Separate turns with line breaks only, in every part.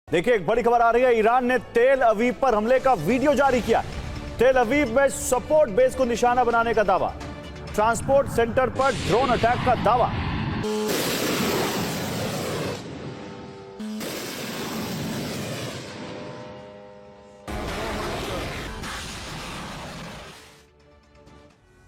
देखिए, एक बड़ी खबर आ रही है। ईरान ने तेल अवीव पर हमले का वीडियो जारी किया। तेल अवीव में सपोर्ट बेस को निशाना बनाने का दावा, ट्रांसपोर्ट सेंटर पर ड्रोन अटैक का दावा।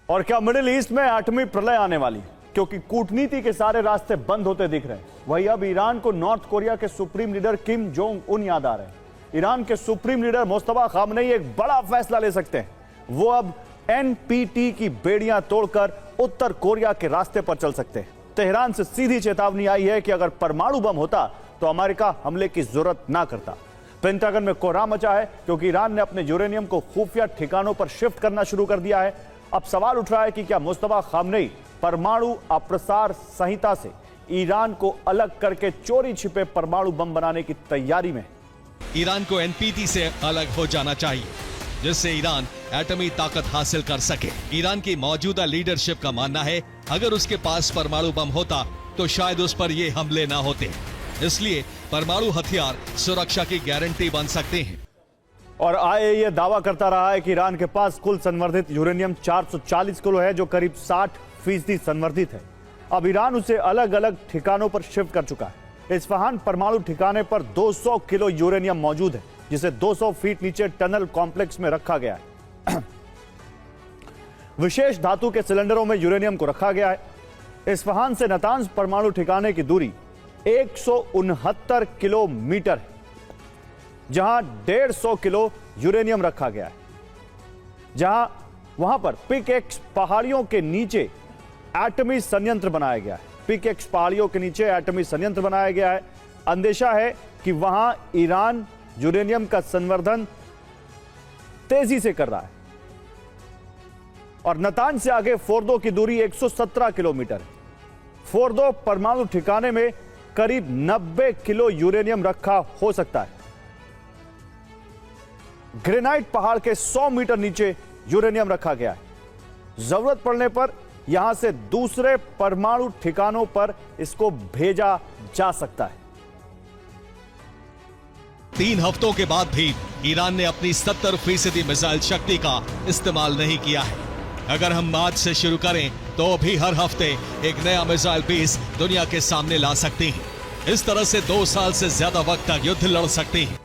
और क्या मिडिल ईस्ट में एटमी प्रलय आने वाली? क्योंकि कूटनीति के सारे रास्ते बंद होते दिख रहे हैं। वही अब ईरान को नॉर्थ कोरिया के supreme leader Kim Jong Un याद आ रहे हैं। ईरान के सुप्रीम लीडर मुस्तफा खामनेई एक बड़ा फैसला ले सकते हैं। वो अब एनपीटी की बेड़ियां तोड़कर उत्तर कोरिया के रास्ते पर चल सकते हैं। तेहरान से सीधी चेतावनी आई है कि अगर परमाणु बम होता तो अमेरिका हमले की जरूरत ना करता। पेंटागन में कोहराम मचा है क्योंकि ईरान ने अपने यूरेनियम को खुफिया ठिकानों पर शिफ्ट करना शुरू कर दिया है। अब सवाल उठ रहा है कि क्या मुस्तफा खामनेई परमाणु अप्रसार संहिता से ईरान को अलग करके चोरी छिपे परमाणु बम बनाने की तैयारी में?
ईरान को एनपीटी से अलग हो जाना चाहिए, जिससे ईरान एटमी ताकत हासिल कर सके। ईरान की मौजूदा लीडरशिप का मानना है अगर उसके पास परमाणु बम होता तो शायद उस पर ये हमले ना होते। इसलिए परमाणु हथियार सुरक्षा की गारंटी बन सकते हैं।
और आईएईए दावा करता रहा है कि ईरान के पास कुल संवर्धित यूरेनियम 440 किलो है, जो करीब 60% संवर्धित है। अब ईरान उसे अलग अलग ठिकानों पर शिफ्ट कर चुका है। इस्फहान परमाणु ठिकाने पर 200 किलो यूरेनियम मौजूद है, जिसे 200 फीट नीचे टनल कॉम्प्लेक्स में रखा गया है। विशेष धातु के सिलेंडरों में यूरेनियम को रखा गया है। इस्फहान से नातांज परमाणु ठिकाने की दूरी 169 किलोमीटर है, जहां 150 किलो यूरेनियम रखा गया है। वहां पर पिकएक्स पहाड़ियों के नीचे एटमी संयंत्र बनाया गया है। पिकएक्स पहाड़ियों के नीचे एटमी संयंत्र बनाया गया है। अंदेशा है कि वहां ईरान यूरेनियम का संवर्धन तेजी से कर रहा है। और नातांज से आगे फोर्दो की दूरी 117 किलोमीटर है। फोर्दो परमाणु ठिकाने में करीब 90 किलो यूरेनियम रखा हो सकता है। ग्रेनाइट पहाड़ के 100 मीटर नीचे यूरेनियम रखा गया है। जरूरत पड़ने पर यहां से दूसरे परमाणु ठिकानों पर इसको भेजा जा सकता है।
3 हफ्तों के बाद भी ईरान ने अपनी 70% मिसाइल शक्ति का इस्तेमाल नहीं किया है। अगर हम आज से शुरू करें तो भी हर हफ्ते एक नया मिसाइल पीस दुनिया के सामने ला सकते हैं। इस तरह से 2 साल से ज्यादा वक्त तक युद्ध लड़ सकते हैं।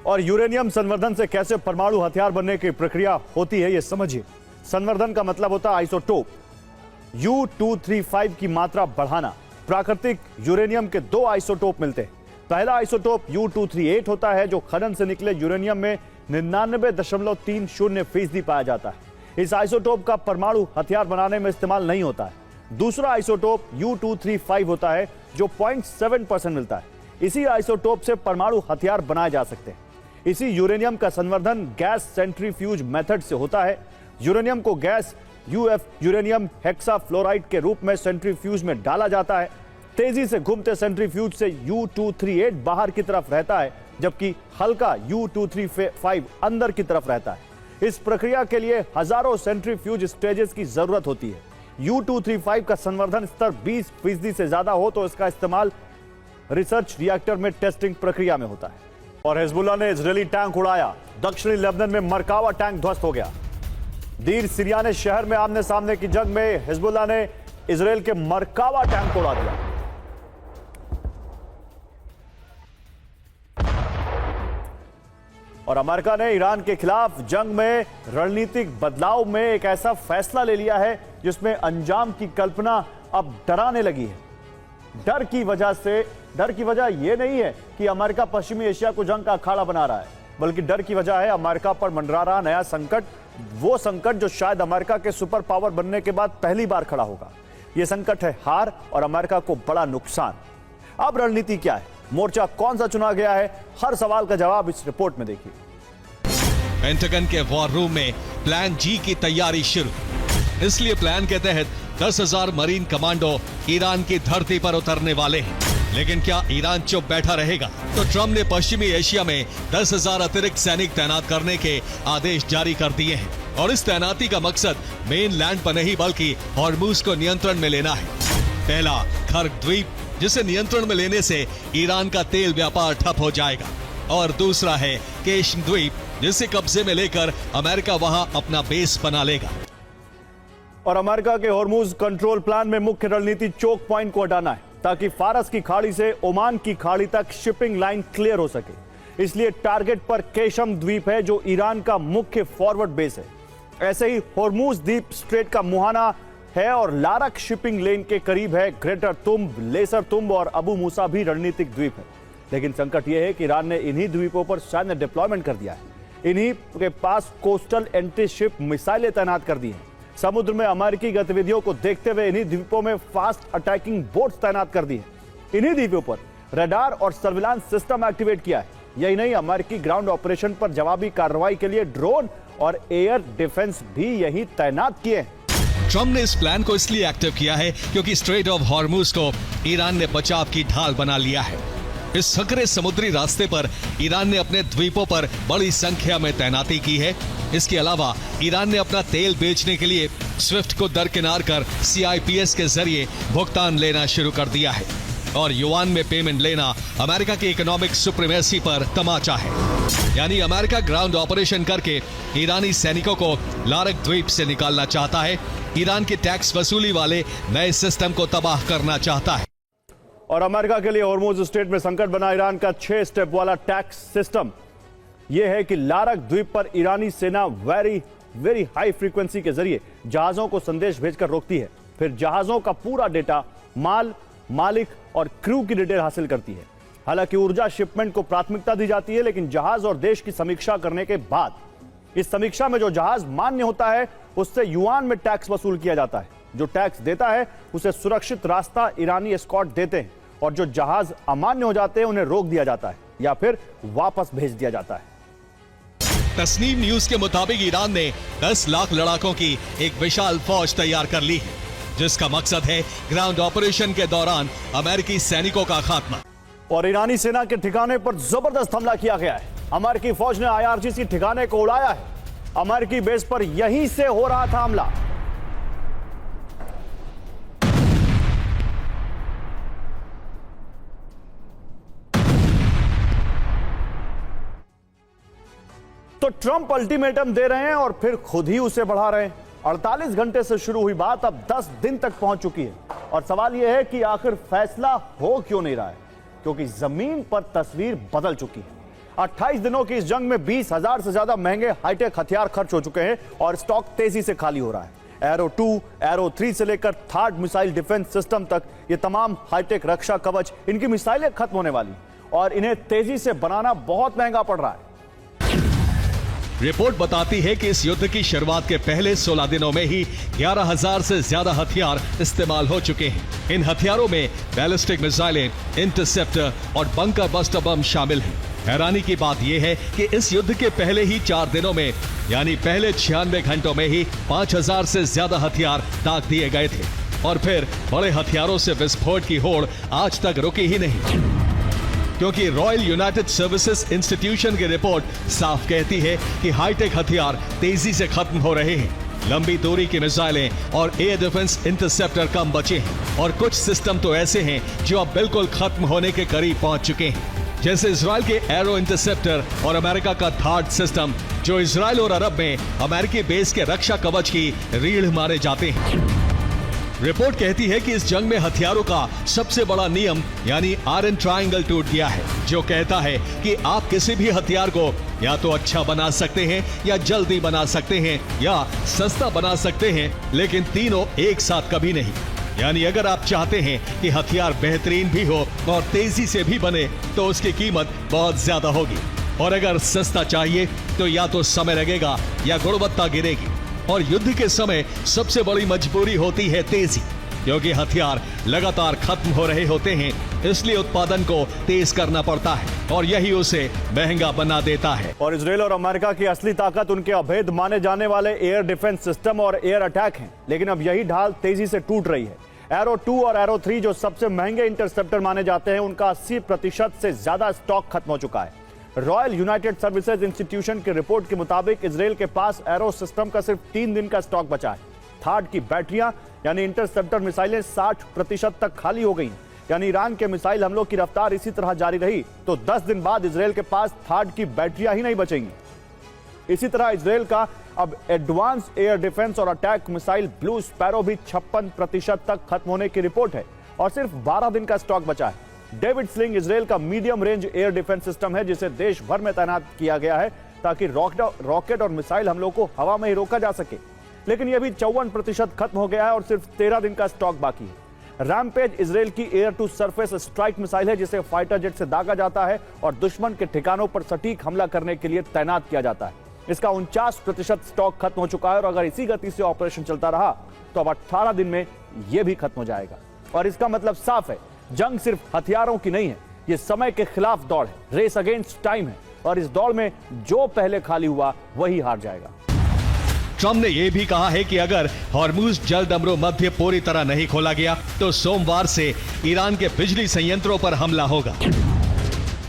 और यूरेनियम संवर्धन से कैसे परमाणु हथियार बनने की प्रक्रिया होती है, यह समझिए। संवर्धन का मतलब होता है आइसोटोप U-235 की मात्रा बढ़ाना। प्राकृतिक यूरेनियम के 2 आइसोटोप मिलते हैं। पहला आइसोटोप U-238 होता है, जो खनन से निकले यूरेनियम में 99.30% पाया जाता है। इस आइसोटोप का परमाणु हथियार बनाने में इस्तेमाल नहीं होता है। दूसरा आइसोटोप U-235 होता है, जो 0.7% मिलता है। इसी आइसोटोप से परमाणु हथियार बनाए जा सकते हैं। इसी यूरेनियम का संवर्धन गैस सेंट्रीफ्यूज मेथड से होता है। यूरेनियम को गैस यूरेनियम हेक्साफ्लोराइड के रूप में सेंट्रीफ्यूज में डाला जाता है। तेजी से घूमते सेंट्रीफ्यूज से U-238 बाहर की तरफ रहता है, जबकि हल्का U-235 अंदर की तरफ रहता है। इस प्रक्रिया के लिए हजारों सेंट्रीफ्यूज स्टेजेस की जरूरत होती है। U-235 का संवर्धन स्तर 20% से ज्यादा हो तो इसका इस्तेमाल रिसर्च रिएक्टर में टेस्टिंग प्रक्रिया में होता है। और हिजबुल्लाह ने इजरायली टैंक उड़ाया। दक्षिणी लेबनान में मरकावा टैंक ध्वस्त हो गया। दीर सीरिया ने शहर में आमने सामने की जंग में हिजबुल्लाह ने इजरायल के मरकावा टैंक को उड़ा दिया। और अमेरिका ने ईरान के खिलाफ जंग में रणनीतिक बदलाव में एक ऐसा फैसला ले लिया है जिसमें अंजाम की कल्पना अब डराने लगी है। डर की वजह यह नहीं है कि अमेरिका पश्चिमी एशिया को जंग का अखाड़ा बना रहा है, बल्कि डर की वजह है अमेरिका पर मंडरा रहा नया संकट। वो संकट जो शायद अमेरिका के सुपर पावर बनने के बाद पहली बार खड़ा होगा। यह संकट है हार और अमेरिका को बड़ा नुकसान। अब रणनीति क्या है, मोर्चा कौन सा चुना गया है, हर सवाल का जवाब इस रिपोर्ट में देखिए।
पेंटागन के वॉर रूम में प्लान जी की तैयारी शुरू। इसलिए प्लान के तहत 10,000 मरीन कमांडो ईरान की धरती पर उतरने वाले हैं। लेकिन क्या ईरान चुप बैठा रहेगा? तो ट्रंप ने पश्चिमी एशिया में 10,000 अतिरिक्त सैनिक तैनात करने के आदेश जारी कर दिए हैं। और इस तैनाती का मकसद मेन लैंड पर नहीं बल्कि हॉर्मुज को नियंत्रण में लेना है। पहला खर्क द्वीप जिसे नियंत्रण में लेने से ईरान का तेल व्यापार ठप हो जाएगा। और दूसरा है केश द्वीप, जिसे कब्जे में लेकर अमेरिका वहां अपना बेस बना लेगा।
और अमेरिका के हॉर्मुज कंट्रोल प्लान में मुख्य रणनीति चोक पॉइंट को हटाना है, ताकि फारस की खाड़ी से ओमान की खाड़ी तक शिपिंग लाइन क्लियर हो सके। इसलिए टारगेट पर केशम द्वीप है, जो ईरान का मुख्य फॉरवर्ड बेस है। ऐसे ही हॉर्मुज द्वीप स्ट्रेट का मुहाना है और लारक शिपिंग लेन के करीब है ग्रेटर तुम्ब, लेसर तुम्ब और अबू मूसा भी रणनीतिक द्वीप है। लेकिन संकट यह है कि ईरान ने इन्हीं द्वीपों पर सैन्य डिप्लॉयमेंट कर दिया है। इन्हीं के पास कोस्टल एंटी शिप मिसाइलें तैनात कर दी हैं। समुद्र में अमेरिकी गतिविधियों को देखते हुए इन्हीं द्वीपों में फास्ट अटैकिंग बोट्स तैनात कर दी हैं। इन्हीं द्वीपों पर रडार और सर्विलांस सिस्टम एक्टिवेट किया है। यही नहीं, अमेरिकी ग्राउंड ऑपरेशन पर जवाबी कार्रवाई के लिए ड्रोन और एयर डिफेंस भी यही तैनात किए हैं।
ट्रंप ने इस प्लान को इसलिए एक्टिव किया है क्योंकि स्ट्रेट ऑफ हॉर्मुज को ईरान ने बचाव की ढाल बना लिया है। इस सकरे समुद्री रास्ते पर ईरान ने अपने द्वीपों पर बड़ी संख्या में तैनाती की है। इसके अलावा ईरान ने अपना तेल बेचने के लिए स्विफ्ट को दरकिनार कर CIPS के जरिए भुगतान लेना शुरू कर दिया है और युआन में पेमेंट लेना अमेरिका की इकोनॉमिक सुप्रीमेसी पर तमाचा है। यानी अमेरिका ग्राउंड ऑपरेशन करके ईरानी सैनिकों को लारक द्वीप से निकालना चाहता है, ईरान के टैक्स वसूली वाले नए सिस्टम को तबाह करना चाहता है।
और अमेरिका के लिए हॉर्मुज स्ट्रेट में संकट बना ईरान का 6 स्टेप वाला टैक्स सिस्टम यह है कि लारक द्वीप पर ईरानी सेना वेरी हाई फ्रीक्वेंसी के जरिए जहाजों को संदेश भेजकर रोकती है। फिर जहाजों का पूरा डेटा, माल, मालिक और क्रू की डिटेल हासिल करती है। हालांकि ऊर्जा शिपमेंट को प्राथमिकता दी जाती है, लेकिन जहाज और देश की समीक्षा करने के बाद इस समीक्षा में जो जहाज मान्य होता है उससे युआन में टैक्स वसूल किया जाता है। जो टैक्स देता है उसे सुरक्षित रास्ता ईरानी एस्कॉर्ट देते हैं और जो जहाज अमान्य हो जाते हैं उन्हें रोक दिया जाता है या फिर वापस भेज दिया जाता है।
तस्नीम न्यूज के मुताबिक ईरान ने 10 लाख लड़ाकों की एक विशाल फौज तैयार कर ली है, जिसका मकसद है ग्राउंड ऑपरेशन के दौरान अमेरिकी सैनिकों का खात्मा।
और ईरानी सेना के ठिकाने पर जबरदस्त हमला किया गया है। अमेरिकी फौज ने IRGC ठिकाने को उड़ाया है। अमेरिकी बेस पर यहीं से हो रहा था हमला। तो ट्रंप अल्टीमेटम दे रहे हैं और फिर खुद ही उसे बढ़ा रहे हैं। 48 घंटे से शुरू हुई बात अब 10 दिन तक पहुंच चुकी है और सवाल यह है कि आखिर फैसला हो क्यों नहीं रहा है, क्योंकि जमीन पर तस्वीर बदल चुकी है। 28 दिनों की इस जंग में 20,000 से ज्यादा महंगे हाईटेक हथियार खर्च हो चुके हैं और स्टॉक तेजी से खाली हो रहा है। एरो 2, एरो 3 से लेकर थर्ड मिसाइल डिफेंस सिस्टम तक ये तमाम हाईटेक रक्षा कवच, इनकी मिसाइलें खत्म होने वाली और इन्हें तेजी से बनाना बहुत महंगा पड़ रहा है।
रिपोर्ट बताती है कि इस युद्ध की शुरुआत के पहले 16 दिनों में ही 11,000 से ज्यादा हथियार इस्तेमाल हो चुके हैं। इन हथियारों में बैलिस्टिक मिसाइलें, इंटरसेप्टर और बंकर बस्टर बम शामिल हैं। हैरानी की बात यह है कि इस युद्ध के पहले ही 4 दिनों में, यानी पहले 96 घंटों में ही 5,000 से ज्यादा हथियार दाग दिए गए थे और फिर बड़े हथियारों से विस्फोट की होड़ आज तक रुकी ही नहीं, क्योंकि रॉयल यूनाइटेड सर्विसेज इंस्टीट्यूशन की रिपोर्ट साफ कहती है कि हाईटेक हथियार तेजी से खत्म हो रहे हैं। लंबी दूरी की मिसाइलें और एयर डिफेंस इंटरसेप्टर कम बचे हैं और कुछ सिस्टम तो ऐसे हैं जो अब बिल्कुल खत्म होने के करीब पहुंच चुके हैं, जैसे इजराइल के एरो इंटरसेप्टर और अमेरिका का थर्ड सिस्टम, जो इजराइल और अरब में अमेरिकी बेस के रक्षा कवच की रीढ़ माने जाते हैं। रिपोर्ट कहती है कि इस जंग में हथियारों का सबसे बड़ा नियम यानी आयरन ट्रायंगल टूट गया है, जो कहता है कि आप किसी भी हथियार को या तो अच्छा बना सकते हैं, या जल्दी बना सकते हैं, या सस्ता बना सकते हैं, लेकिन तीनों एक साथ कभी नहीं। यानी अगर आप चाहते हैं कि हथियार बेहतरीन भी हो और तेजी से भी बने तो उसकी कीमत बहुत ज्यादा होगी, और अगर सस्ता चाहिए तो या तो समय लगेगा या गुणवत्ता गिरेगी। और युद्ध के समय सबसे बड़ी मजबूरी होती है तेजी, क्योंकि हथियार लगातार खत्म हो रहे होते हैं, इसलिए उत्पादन को तेज करना पड़ता है और यही उसे महंगा बना देता है।
और इजराइल और अमेरिका की असली ताकत उनके अभेद माने जाने वाले एयर डिफेंस सिस्टम और एयर अटैक हैं, लेकिन अब यही ढाल तेजी से टूट रही है। एरो 2 और एरो 3 जो सबसे महंगे इंटरसेप्टर माने जाते हैं, उनका 80% से ज्यादा स्टॉक खत्म हो चुका है। रॉयल यूनाइटेड सर्विसेज इंस्टीट्यूशन की रिपोर्ट के मुताबिक इजराइल के पास एरो सिस्टम का सिर्फ 3 दिन का स्टॉक बचा है। थर्ड की बैटरियां यानी इंटरसेप्टर मिसाइलें 60% तक खाली हो गई। यानी ईरान के मिसाइल हमलों की रफ्तार इसी तरह जारी रही तो 10 दिन बाद इजरायल के पास थार्ड की बैटरियां ही नहीं बचेंगी। इसी तरह इजरायल का अब एडवांस एयर डिफेंस और अटैक मिसाइल ब्लू स्पैरो भी 56% तक खत्म होने की रिपोर्ट है और सिर्फ 12 दिन का स्टॉक बचा है। डेविड स्लिंग इजरायल का medium range air defence system है जिसे देश भर में तैनात किया गया है ताकि रॉकेट और मिसाइल हमलों को हवा में ही रोका जा सके, लेकिन यह भी 54% खत्म हो गया है और सिर्फ 13 दिन का स्टॉक बाकी है। रैम्पेज इजरायल की air to surface strike missile है जिसे फाइटर जेट से दागा जाता है और दुश्मन के ठिकानों पर सटीक हमला करने के लिए तैनात किया जाता है। इसका 49% स्टॉक खत्म हो चुका है और अगर इसी गति से ऑपरेशन चलता रहा तो अब 18 दिन में यह भी खत्म हो जाएगा। और इसका मतलब साफ है, जंग सिर्फ हथियारों की नहीं है, यह समय के खिलाफ दौड़ है, रेस अगेंस्ट टाइम है और इस दौड़ में जो पहले खाली हुआ वही हार जाएगा।
ट्रंप ने यह भी कहा है कि अगर हॉर्मुज जल डमरू मध्य पूरी तरह नहीं खोला गया तो सोमवार से ईरान के बिजली संयंत्रों पर हमला होगा।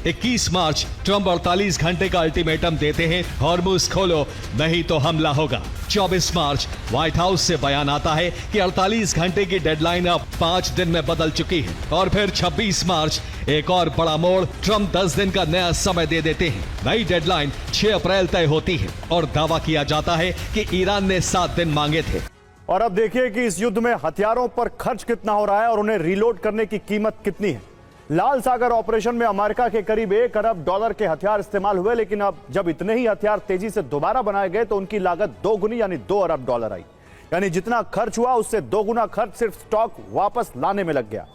21 मार्च ट्रंप 48 घंटे का अल्टीमेटम देते हैं, हॉर्मुज खोलो नहीं तो हमला होगा। 24 मार्च व्हाइट हाउस से बयान आता है कि 48 घंटे की डेडलाइन अब 5 दिन में बदल चुकी है और फिर 26 मार्च एक और बड़ा मोड़, ट्रंप 10 दिन का नया समय दे देते हैं। नई डेडलाइन 6 अप्रैल तय होती है और दावा किया जाता है कि ईरान ने 7 दिन मांगे थे।
और अब देखिए कि इस युद्ध में हथियारों पर खर्च कितना हो रहा है और उन्हें रीलोड करने की कीमत कितनी है। लाल सागर ऑपरेशन में अमेरिका के करीब $1 अरब के हथियार इस्तेमाल हुए, लेकिन अब जब इतने ही हथियार तेजी से दोबारा बनाए गए तो उनकी लागत 2 गुनी यानी $2 अरब आई। यानी जितना खर्च हुआ उससे 2 गुना खर्च सिर्फ स्टॉक वापस लाने में लग गया।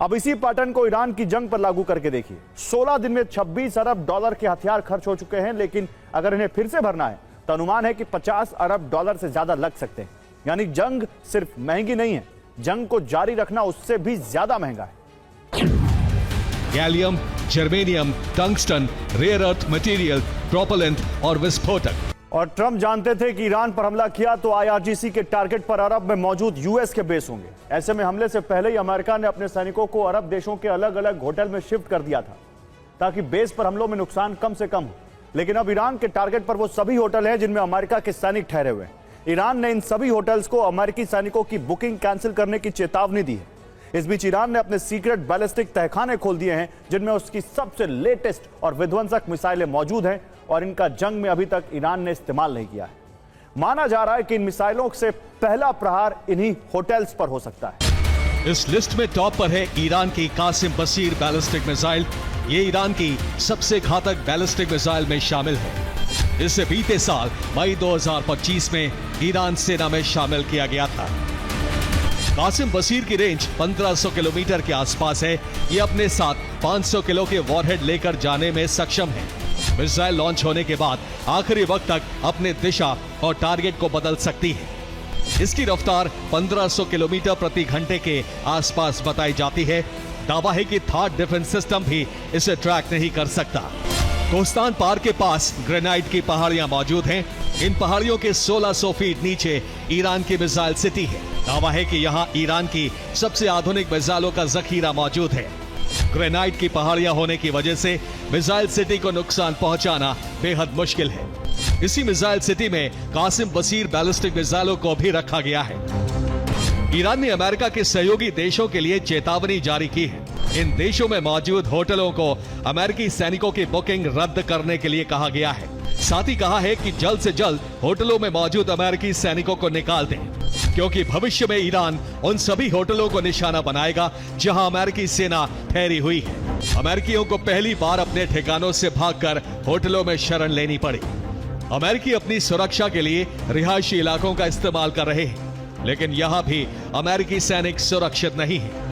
अब इसी पैटर्न को ईरान की जंग पर लागू करके देखिए। 16 दिन में $26 अरब के हथियार खर्च हो चुके हैं, लेकिन अगर इन्हें फिर से भरना है तो अनुमान है कि $50 अरब से ज्यादा लग सकते हैं। यानी जंग सिर्फ महंगी नहीं है, जंग को जारी रखना उससे भी ज्यादा महंगा है।
Gallium, germanium, tungsten, rare earth material, propellant और विस्फोटक।
और ट्रंप जानते थे कि ईरान पर हमला किया तो आईआरजीसी के टारगेट पर अरब में मौजूद यूएस के बेस होंगे। ऐसे में हमले से पहले ही अमेरिका ने अपने सैनिकों को अरब देशों के अलग अलग होटल में शिफ्ट कर दिया था ताकि बेस पर हमलों में नुकसान कम से कम हो। लेकिन अब ईरान के टारगेट पर वो सभी होटल हैं जिनमें अमेरिका के सैनिक ठहरे हुए हैं। ईरान ने इन सभी होटल्स को अमेरिकी सैनिकों की बुकिंग कैंसिल करने की चेतावनी दी है। इस बीच ईरान ने अपने सीक्रेट बैलिस्टिक तहखाने खोल दिए हैं जिनमें उसकी सबसे लेटेस्ट और विध्वंसक मिसाइलें मौजूद हैं और इनका जंग में अभी तक ईरान ने इस्तेमाल नहीं किया है। माना जा रहा है कि इन मिसाइलों से पहला प्रहार इन्हीं होटल्स पर हो सकता है।
इस लिस्ट में टॉप पर है ईरान की कासिम बसीर बैलिस्टिक मिसाइल। ये ईरान की सबसे घातक बैलिस्टिक मिसाइल में शामिल है। इसे बीते साल मई 2025 में ईरान सेना में शामिल किया गया था। कासिम बसीर की रेंज 1500 किलोमीटर के आसपास है। ये अपने साथ 500 किलो के वॉरहेड लेकर जाने में सक्षम है। मिसाइल लॉन्च होने के बाद आखिरी वक्त तक अपने दिशा और टारगेट को बदल सकती है। इसकी रफ्तार 1500 किलोमीटर प्रति घंटे के आसपास बताई जाती है। दावा है कि थार्ड डिफेंस सिस्टम भी इसे ट्रैक नहीं कर सकता। कोस्तान पार के पास ग्रेनाइट की पहाड़ियां मौजूद हैं। इन पहाड़ियों के 1600 फीट नीचे ईरान की मिसाइल सिटी है। दावा है कि यहाँ ईरान की सबसे आधुनिक मिसाइलों का जखीरा मौजूद है। ग्रेनाइट की पहाड़ियां होने की वजह से मिसाइल सिटी को नुकसान पहुंचाना बेहद मुश्किल है। इसी मिसाइल सिटी में कासिम बसीर बैलिस्टिक मिसाइलों को भी रखा गया है। ईरान ने अमेरिका के सहयोगी देशों के लिए चेतावनी जारी की है। इन देशों में मौजूद होटलों को अमेरिकी सैनिकों की बुकिंग रद्द करने के लिए कहा गया है। साथ ही कहा है कि जल्द से जल्द होटलों में मौजूद अमेरिकी सैनिकों को निकाल दें, क्योंकि भविष्य में ईरान उन सभी होटलों को निशाना बनाएगा जहां अमेरिकी सेना ठहरी हुई है। अमेरिकियों को पहली बार अपने ठिकानों से भागकर होटलों में शरण लेनी पड़ी। अमेरिकी अपनी सुरक्षा के लिए रिहायशी इलाकों का इस्तेमाल कर रहे हैं, लेकिन यहां भी अमेरिकी सैनिक सुरक्षित नहीं है।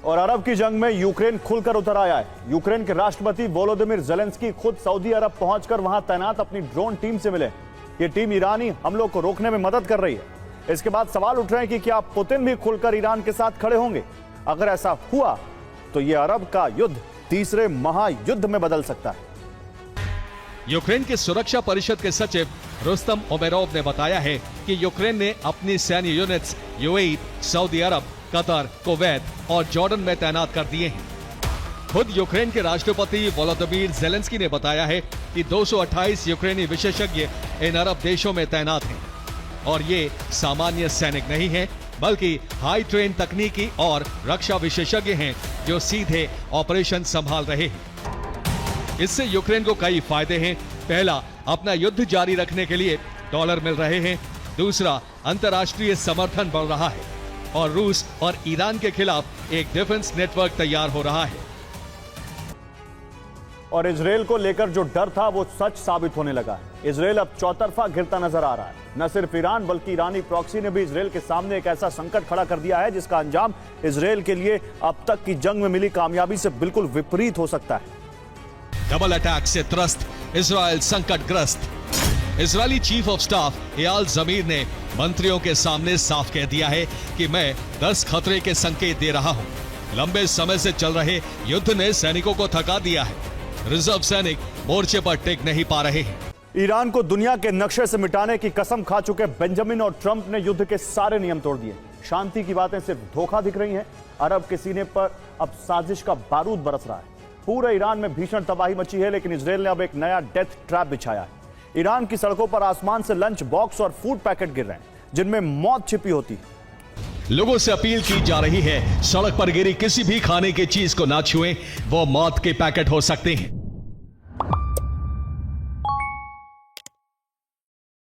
और अरब की जंग में यूक्रेन खुलकर उतर आया है। यूक्रेन के राष्ट्रपति वोलोदिमीर ज़ेलेंस्की खुद सऊदी अरब पहुंचकर वहां तैनात अपनी ड्रोन टीम से मिले। ये टीम ईरानी हमलों को रोकने में मदद कर रही है। इसके बाद सवाल उठ रहे हैं कि क्या पुतिन भी खुलकर ईरान के साथ खड़े होंगे। अगर ऐसा हुआ तो यह अरब का युद्ध तीसरे महायुद्ध में बदल सकता है।
यूक्रेन के सुरक्षा परिषद के सचिव रुस्तम उमेरोव ने बताया है कि यूक्रेन ने अपनी सैन्य यूनिट्स यूएई, सऊदी अरब, कतर, कुवैत और जॉर्डन में तैनात कर दिए हैं। खुद यूक्रेन के राष्ट्रपति वोलोदिमीर ज़ेलेंस्की ने बताया है कि 228 यूक्रेनी विशेषज्ञ इन अरब देशों में तैनात हैं और ये सामान्य सैनिक नहीं हैं, बल्कि हाई ट्रेन तकनीकी और रक्षा विशेषज्ञ हैं जो सीधे ऑपरेशन संभाल रहे हैं। इससे यूक्रेन को कई फायदे हैं। पहला, अपना युद्ध जारी रखने के लिए डॉलर मिल रहे हैं। दूसरा, अंतर्राष्ट्रीय समर्थन बढ़ रहा है और रूस और ईरान के खिलाफ एक डिफेंस नेटवर्क तैयार हो रहा है।
और इजरायल को लेकर जो डर था वो सच साबित होने लगा है। इजरायल अब चौतरफा घिरता नजर आ रहा है। न सिर्फ ईरान बल्कि ईरानी प्रॉक्सी ने भी इजरायल के सामने एक ऐसा संकट खड़ा कर दिया है जिसका अंजाम इजरायल के लिए अब तक की जंग में मिली कामयाबी से बिल्कुल विपरीत हो सकता है।
डबल अटैक से त्रस्त इजरायल संकटग्रस्त। Israeli chief of staff Eyal Zamir ने मंत्रियों के सामने साफ कह दिया है कि मैं 10 खतरे के संकेत दे रहा हूं। लंबे समय से चल रहे युद्ध ने सैनिकों को थका दिया है। रिजर्व सैनिक मोर्चे पर टिक नहीं पा रहे हैं।
ईरान को दुनिया के नक्शे से मिटाने की कसम खा चुके बेंजामिन और ट्रंप ने युद्ध के सारे नियम तोड़ दिए। शांति की बातें सिर्फ धोखा दिख रही हैं। अरब के सीने पर अब साजिश का बारूद बरस रहा है। पूरे ईरान में भीषण तबाही मची है, लेकिन इजरायल ने अब एक नया डेथ ट्रैप बिछाया है। ईरान की सड़कों पर आसमान से लंच बॉक्स और फूड पैकेट गिर रहे हैं जिनमें मौत छिपी होती है।
लोगों से अपील की जा रही है, सड़क पर गिरी किसी भी खाने की चीज को ना छुएं, वो मौत के पैकेट हो सकते हैं।